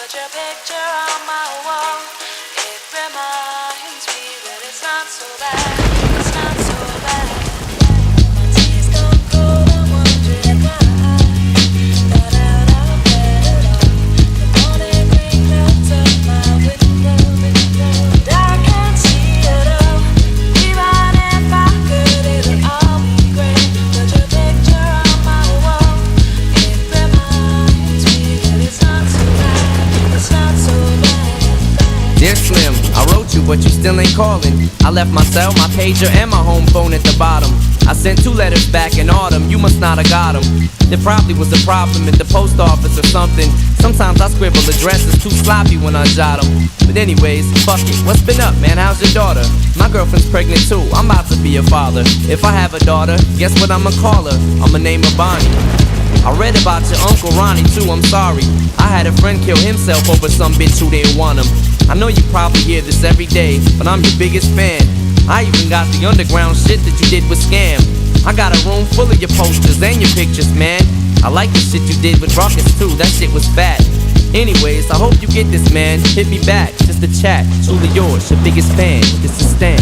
Put your picture on my wall. It reminds me that it's not so bad. It's not so bad. My tea's gone cold. I'm wondering why. Got out of bed at all. The morning rain clouds up my window. And I can't see it all. Even if I could, it'll all be great. Put your picture on my wall. It reminds me that it's not so bad. It's not so bad. Dear Slim, I wrote you, but you still ain't calling. I left my cell, my pager, and my home phone at the bottom. I sent 2 letters back in autumn, you must not have got them. There probably was a problem at the post office or something. Sometimes I scribble addresses too sloppy when I jot them. But anyways, fuck it, what's been up, man? How's your daughter? My girlfriend's pregnant too, I'm about to be a father. If I have a daughter, guess what I'ma call her? I'ma name her Bonnie. I read about your Uncle Ronnie too, I'm sorry. I had a friend kill himself over some bitch who didn't want him. I know you probably hear this every day, but I'm your biggest fan. I even got the underground shit that you did with Scam. I got a room full of your posters and your pictures, man. I like the shit you did with Ruckus too, that shit was fat. Anyways, I hope you get this, man. Hit me back, just a chat. Truly yours, your biggest fan. This is Stan.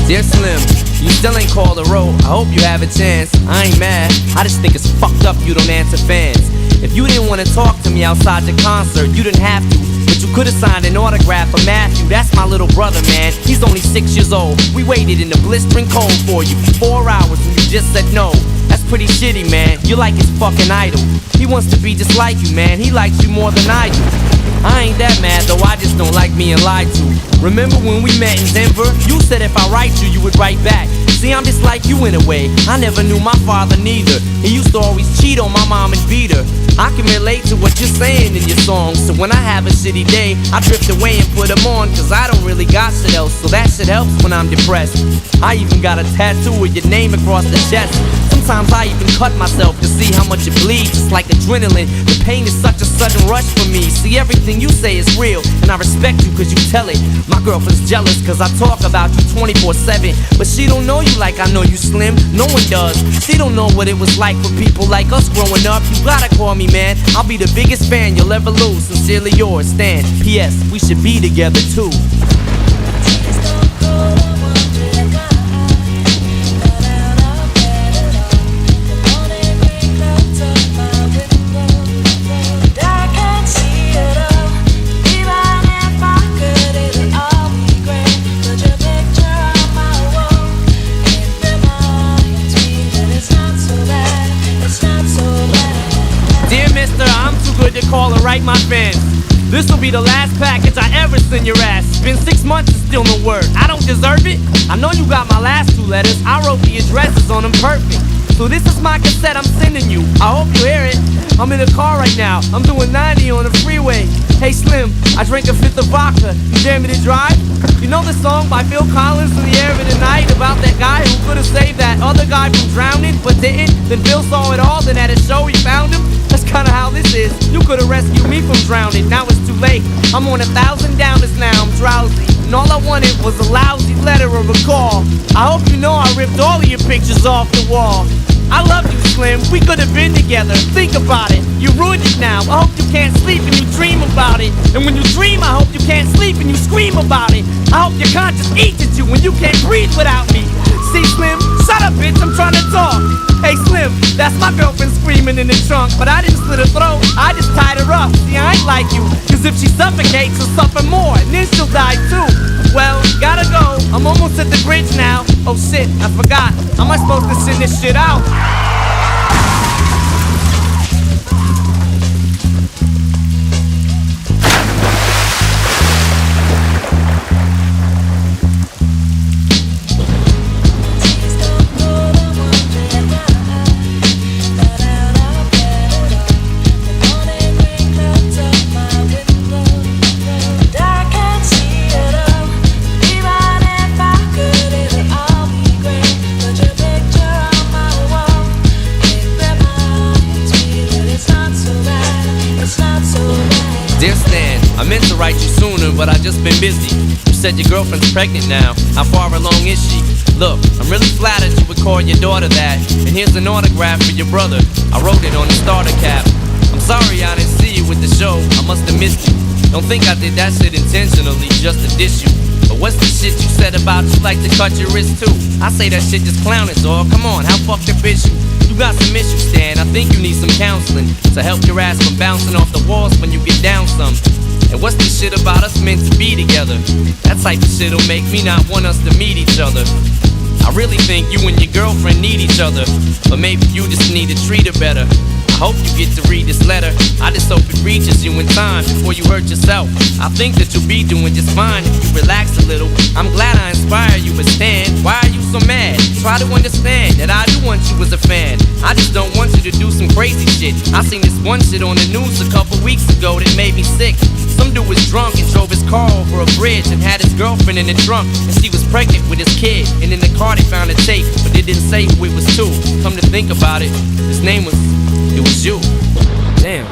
Dear Slim, you still ain't called a road. I hope you have a chance. I ain't mad, I just think it's fucked up you don't answer fans. If you didn't want to talk to me outside the concert, you didn't have to, but you could've signed an autograph for Matthew. That's my little brother, man. He's only 6 years old. We waited in the blistering cold for you for 4 hours and you just said no. That's pretty shitty, man. You're like his fucking idol. He wants to be just like you, man. He likes you more than I do. I ain't that mad though, I just don't like being lied to. Remember when we met in Denver? You said if I write you, you would write back. See, I'm just like you in a way. I never knew my father neither. He used to always cheat on my mom and beat her. I can relate to what you're saying in your songs. So when I have a shitty day, I drift away and put them on. Cause I don't really got shit else, so that shit helps when I'm depressed. I even got a tattoo with your name across the chest. Sometimes I even cut myself to see how much it bleeds. It's like adrenaline, the pain is such a sudden rush for me. See, everything you say is real, and I respect you cause you tell it. My girlfriend's jealous cause I talk about you 24/7. But she don't know you like I know you, Slim. No one does. She don't know what it was like for people like us growing up. You gotta call me, man. I'll be the biggest fan you'll ever lose. Sincerely yours, Stan. P.S. We should be together too. To call and write my fans. This'll be the last package I ever send your ass. It's been 6 months and still no word. I don't deserve it. I know you got my last 2 letters. I wrote the addresses on them perfect. So this is my cassette I'm sending you. I hope you hear it. I'm in the car right now. I'm doing 90 on the freeway. Hey Slim, I drank a 5th of vodka. You dare me to drive? You know the song by Phil Collins, In the Air of the Night, about that guy who could've saved that other guy from drowning but didn't? Then Phil saw it all, then at a show he found him. That's kinda how this is. You could've rescued me from drowning, now it's too late. I'm on 1,000 downers now, I'm drowsy. And all I wanted was a lousy letter or a call. I hope you know I ripped all of your pictures off the wall. I love you, Slim, we could've been together. Think about it, you ruined it now. I hope you can't sleep and you dream about it. And when you dream, I hope you can't sleep and you scream about it. I hope your conscience eats at you when you can't breathe without me. See, Slim, shut up, bitch, I'm trying to talk. Hey, Slim, that's my girlfriend screaming in the trunk. But I didn't slit her throat, I just tied her up. See, I ain't like you, cause if she suffocates, she'll suffer more, and then she'll die too. Well, gotta go, I'm almost at the bridge now. Oh shit, I forgot, how am I supposed to send this shit out? But to write you sooner, but I just been busy. You said your girlfriend's pregnant now. How far along is she? Look, I'm really flattered you would call your daughter that. And here's an autograph for your brother. I wrote it on the starter cap. I'm sorry I didn't see you with the show. I must have missed you. Don't think I did that shit intentionally just to diss you. But what's the shit you said about you like to cut your wrist too? I say that shit just clowning, dawg. Come on, how fucked up is you? You got some issues, Stan. I think you need some counseling to help your ass from bouncing off the walls when you get down some. And what's the shit about us meant to be together? That type of shit'll make me not want us to meet each other. I really think you and your girlfriend need each other, but maybe you just need to treat her better. I hope you get to read this letter. I just hope it reaches you in time before you hurt yourself. I think that you'll be doing just fine if you relax a little. I'm glad I inspire you, but Stan, why are you so mad? Try to understand that I do want you as a fan. I just don't want you to do some crazy shit. I seen this one shit on the news a couple weeks ago that made me sick. Some dude was drunk and drove his car over a bridge and had his girlfriend in the trunk, and she was pregnant with his kid. And in the car they found a tape, but they didn't say who it was to. Come to think about it, his name was, it was you. Damn.